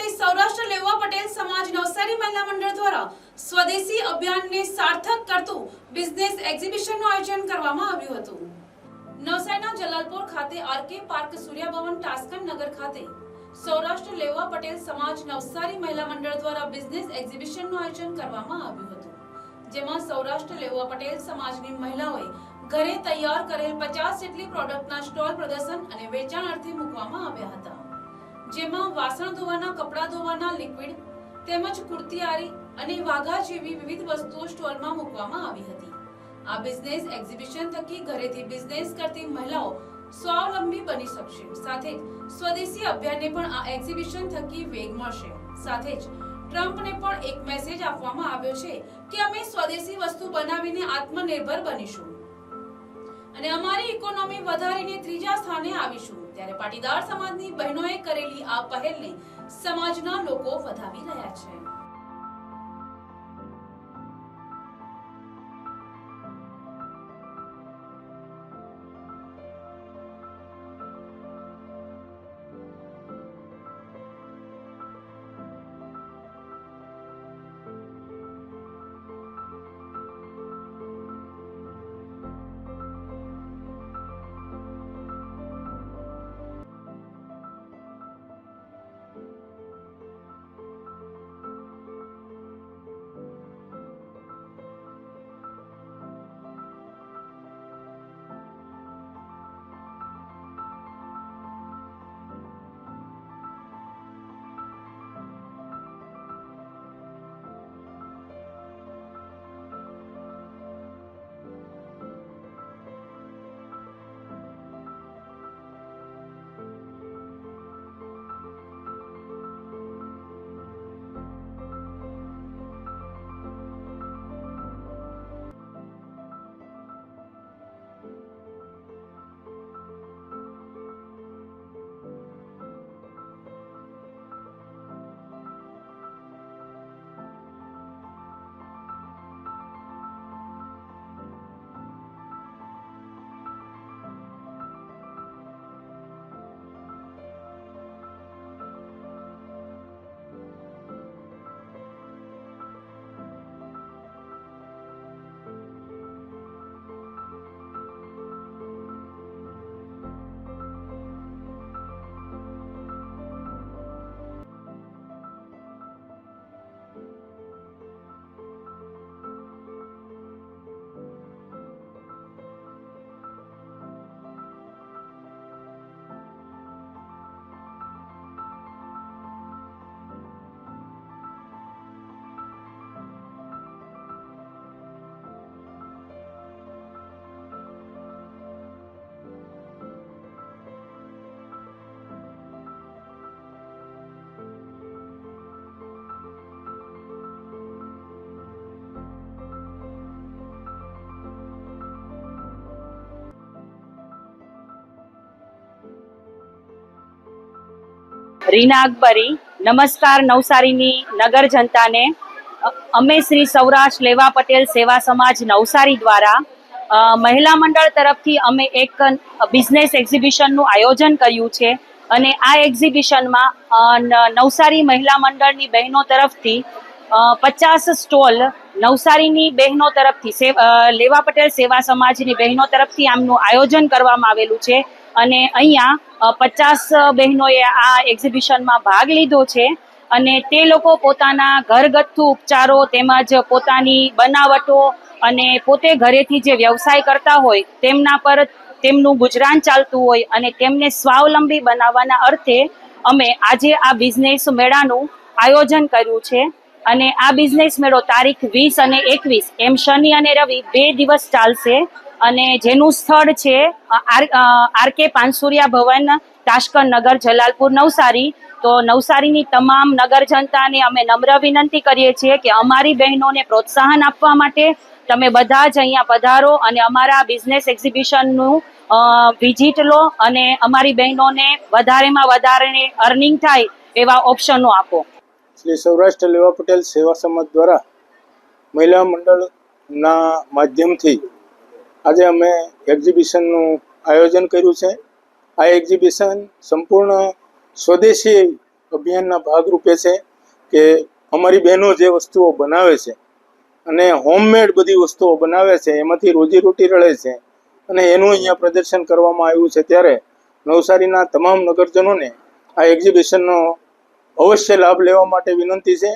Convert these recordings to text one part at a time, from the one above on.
ખાતે સૌરાષ્ટ્ર લેવા પટેલ સમાજ નવસારી મહિલા મંડળ દ્વારા સ્વદેશી અભિયાનને સાર્થક કરતું બિઝનેસ એક્ઝિબિશનનું આયોજન કરવામાં આવ્યું હતું। નવસારીના જલાલપુર ખાતે આરકે પાર્ક સૂર્યભવન ટાસ્કન નગર ખાતે સૌરાષ્ટ્ર લેવા પટેલ સમાજ નવસારી મહિલા મંડળ દ્વારા બિઝનેસ એક્ઝિબિશનનું આયોજન કરવામાં આવ્યું હતું, જેમાં સૌરાષ્ટ્ર લેવા પટેલ સમાજની મહિલાઓએ ઘરે તૈયાર કરેલ 50 જેટલી પ્રોડક્ટના સ્ટોલ પ્રદર્શન અને વેચાણ અર્થે મૂકવામાં આવ્યા હતા, જેમાં વાસણ ધોવાના, કપડા ધોવાના લિક્વિડ તેમજ કુર્તિયારી અને વાઘા જેવી વિવિધ વસ્તુઓ સ્ટોલમાં મૂકવામાં આવી હતી। આ બિઝનેસ એક્ઝિબિશન થકી ઘરેથી બિઝનેસ કરતી મહિલાઓ સ્વાવલંબી બની શકશે, સાથે જ સ્વદેશી અભિયાનને પણ આ એક્ઝિબિશન થકી વેગ મળશે। સાથે જ ટ્રમ્પને પણ એક મેસેજ આપવામાં આવ્યો છે કે અમે સ્વદેશી વસ્તુ બનાવીને આત્મનિર્ભર બનીશું અને અમારી ઇકોનોમી વધારીને ત્રીજા સ્થાને આવીશું। ત્યારે પાટીદાર સમાજની બહેનોએ કરેલી આ પહેલને સમાજના લોકો વધાવી રહ્યા છે। રીના અકબરી। નમસ્કાર નવસારીની નગર જનતાને। અમે શ્રી સૌરાષ્ટ્ર લેવા પટેલ સેવા સમાજ નવસારી દ્વારા મહિલા મંડળ તરફથી અમે એક બિઝનેસ એક્ઝિબિશનનું આયોજન કર્યું છે અને આ એક્ઝિબિશનમાં નવસારી મહિલા મંડળની બહેનો તરફથી 50 સ્ટોલ નવસારીની બહેનો તરફથી લેવા પટેલ સેવા સમાજની બહેનો તરફથી આમનું આયોજન કરવામાં આવેલું છે અને અહીંયા 50 બહેનોએ આ એક્ઝિબિશનમાં ભાગ લીધો છે અને તે લોકો પોતાના ઘરગથ્થુ ઉપચારો તેમજ પોતાની બનાવટો અને પોતે ઘરેથી જે વ્યવસાય કરતા હોય તેમના પર તેમનું ગુજરાન ચાલતું હોય અને તેમને સ્વાવલંબી બનાવવાના અર્થે અમે આજે આ બિઝનેસ મેળાનું આયોજન કર્યું છે અને આ બિઝનેસ મેળો તારીખ 20 અને 21 એમ શનિ અને રવિ 2 દિવસ ચાલશે અને જેનું સ્થળ છે આરકે પાનસુરિયા ભવન તાશ્કર નગર જલાલપુર નવસારી। તો નવસારીની તમામ નગર જનતાને અમે નમ્ર વિનંતી કરીએ છીએ કે અમારી બહેનોને પ્રોત્સાહન આપવા માટે તમે બધા જ અહીંયા પધારો અને અમારા બિઝનેસ એક્ઝિબિશનનું વિઝિટ લો અને અમારી બહેનોને વધારેમાં વધારે અર્નિંગ થાય એવા ઓપ્શનો આપો। શ્રી સૌરાષ્ટ્ર લેવા પટેલ સેવા સમાજ દ્વારા મહિલા મંડળના માધ્યમથી આજે અમે એક્ઝિબિશનનું આયોજન કર્યું છે। આ એક્ઝિબિશન સંપૂર્ણ સ્વદેશી અભિયાનના ભાગરૂપે છે કે અમારી બહેનો જે વસ્તુઓ બનાવે છે અને હોમમેડ બધી વસ્તુઓ બનાવે છે, એમાંથી રોજીરોટી રળે છે અને એનું અહીંયા પ્રદર્શન કરવામાં આવ્યું છે. ત્યારે નવસારીના તમામ નગરજનોને આ એક્ઝિબિશનનો અવશ્ય લાભ લેવા માટે વિનંતી છે.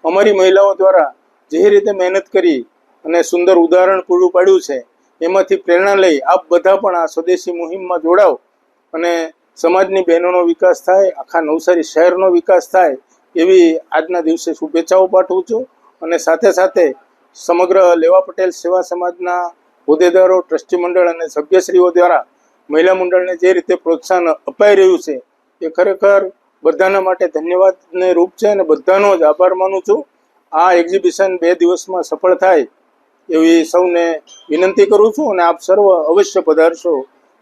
અમારી મહિલાઓ દ્વારા જે રીતે મહેનત કરી અને સુંદર ઉદાહરણ પૂરું પાડ્યું છે, એમાંથી પ્રેરણા લઈ આપ બધા પણ આ સ્વદેશી મુહિમમાં જોડાઓ અને સમાજની બહેનોનો વિકાસ થાય, આખા નવસારી શહેરનો વિકાસ થાય એવી આજના દિવસે શુભેચ્છાઓ પાઠવું છું. અને સાથે સાથે સમગ્ર લેવા પટેલ સેવા સમાજના હોદ્દેદારો, ટ્રસ્ટી મંડળ અને સભ્યશ્રીઓ દ્વારા મહિલા મંડળને જે રીતે પ્રોત્સાહન અપાઈ રહ્યું છે એ ખરેખર બધાના માટે ધન્યવાદને રૂપ છે અને બધાનો જ આભાર માનું છું. આ એક્ઝિબિશન 2 દિવસમાં સફળ થાય એવી સૌને વિનંતી કરું છું અને આપ સર્વ અવશ્ય પધારશો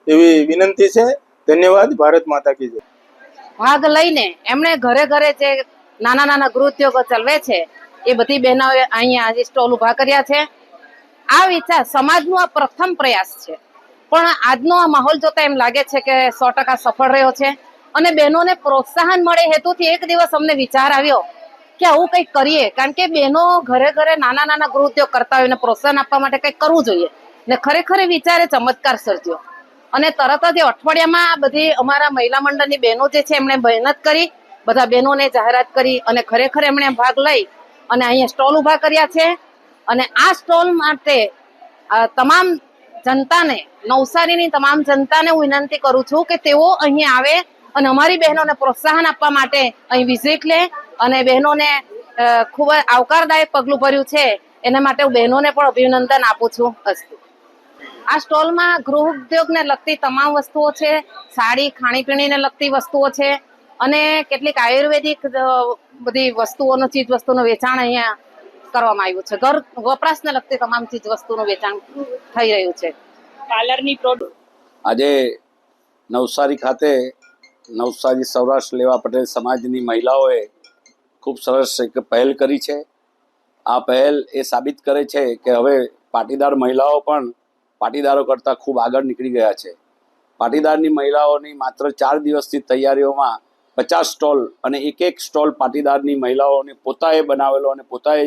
એવી વિનંતી છે. ધન્યવાદ. ભારત માતા કી જય. ભાગ લઈને એમણે ઘરે ઘરે જે નાના નાના ગૃહ ઉદ્યોગો ચલાવે છે એ બધી બહેનોએ અહીંયા આજે સ્ટોલ ઊભા કર્યા છે. આ વિચાર સમાજનો આ પ્રથમ પ્રયાસ છે, પણ આજનો આ માહોલ જોતા એમ લાગે છે કે 100% સફળ રહ્યો છે. અને બહેનોને પ્રોત્સાહન મળે હેતુથી એક દિવસ અમને વિચાર આવ્યો કે આવું કંઈક કરીએ, કારણ કે બહેનો ઘરે ઘરે નાના નાના ગૃહ ઉદ્યોગ કરતા હોય ને પ્રોત્સાહન આપવા માટે કંઈક કરવું જોઈએ. ને ખરેખર એ વિચારે ચમત્કાર સર્જ્યો અને તરત જ અઠવાડિયામાં બધી અમારા મહિલા મંડળની બહેનો જે છે એમણે મહેનત કરી, બધા બહેનોને જાહેરાત કરી અને ખરેખર એમણે ભાગ લઈ અને અહીંયા સ્ટોલ ઊભા કર્યા છે. અને આ સ્ટોલ માટે તમામ જનતાને, નવસારીની તમામ જનતાને હું વિનંતી કરું છું કે તેઓ અહીં આવે અને અમારી બહેનોને પ્રોત્સાહન આપવા માટે અહીં વિઝિટ લે અને બહેનોને ખૂબ જ આવકારદાયક પગલું ભર્યું છે એના માટે હું બહેનોને પણ અભિનંદન આપું છું. અસ્તુ. આ સ્ટોલમાં ગૃહ ઉદ્યોગને લગતી તમામ વસ્તુઓ છે, સાડી ખાણીપીણીને લગતી વસ્તુઓ છે અને કેટલીક આયુર્વેદિક બધી વસ્તુઓનું ચીજ વસ્તુનું વેચાણ અહીંયા કરવામાં આવ્યું છે. ઘર વપરાશને લગતી તમામ ચીજ વસ્તુનું વેચાણ થઈ રહ્યું છે. પાર્લરની પ્રોડક્ટ આજે નવસારી ખાતે નવસારી સૌરાષ્ટ્ર લેવા પટેલ સમાજની મહિલાઓએ ખૂબ સરસ એક પહેલ કરી છે. આ પહેલ એ સાબિત કરે છે કે હવે પાટીદાર મહિલાઓ પણ પાટીદારો કરતાં ખૂબ આગળ નીકળી ગયા છે. પાટીદારની મહિલાઓની માત્ર 4 દિવસની તૈયારીઓમાં 50 સ્ટોલ અને એક સ્ટોલ પાટીદારની મહિલાઓને પોતાએ બનાવેલો અને પોતાએ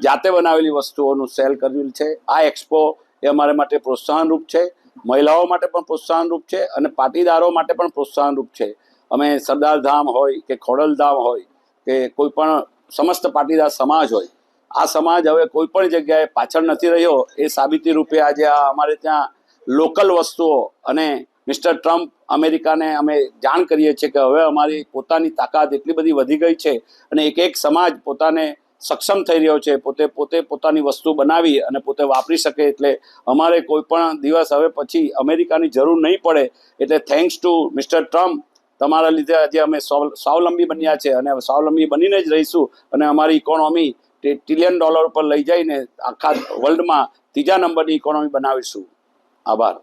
જાતે બનાવેલી વસ્તુઓનું સેલ કર્યું છે. આ એક્સપો એ અમારા માટે પ્રોત્સાહનરૂપ છે, મહિલાઓ માટે પણ પ્રોત્સાહનરૂપ છે અને પાટીદારો માટે પણ પ્રોત્સાહનરૂપ છે. અમે સરદારધામ હોય કે ખોડલધામ હોય કે કોઈ પણ સમસ્ત પાટીદાર સમાજ હોય, આ સમાજ હવે કોઈ પણ જગ્યાએ પાછળ નથી રહ્યો એ સાબિતી રૂપે આજે આ અમારે ત્યાં લોકલ વસ્તુઓ અને મિસ્ટર ટ્રમ્પ અમેરિકાને અમે જાણ કરીએ છીએ કે હવે અમારી પોતાની તાકાત એટલી બધી વધી ગઈ છે અને એક સમાજ પોતાને સક્ષમ થઈ રહ્યો છે, પોતે પોતાની વસ્તુ બનાવી અને પોતે વાપરી શકે. એટલે અમારે કોઈ પણ દિવસ હવે પછી અમેરિકાની જરૂર નહીં પડે. એટલે થેન્ક્સ ટુ મિસ્ટર ટ્રમ્પ, તમારા લીધે આજે અમે સ્વાવલંબી બન્યા છે અને સ્વાવલંબી બનીને જ રહીશું અને અમારી ઇકોનોમી $1 ટ્રિલિયન પર લઈ જઈને આખા વર્લ્ડમાં 3જા નંબરની ઇકોનોમી બનાવીશું. આભાર.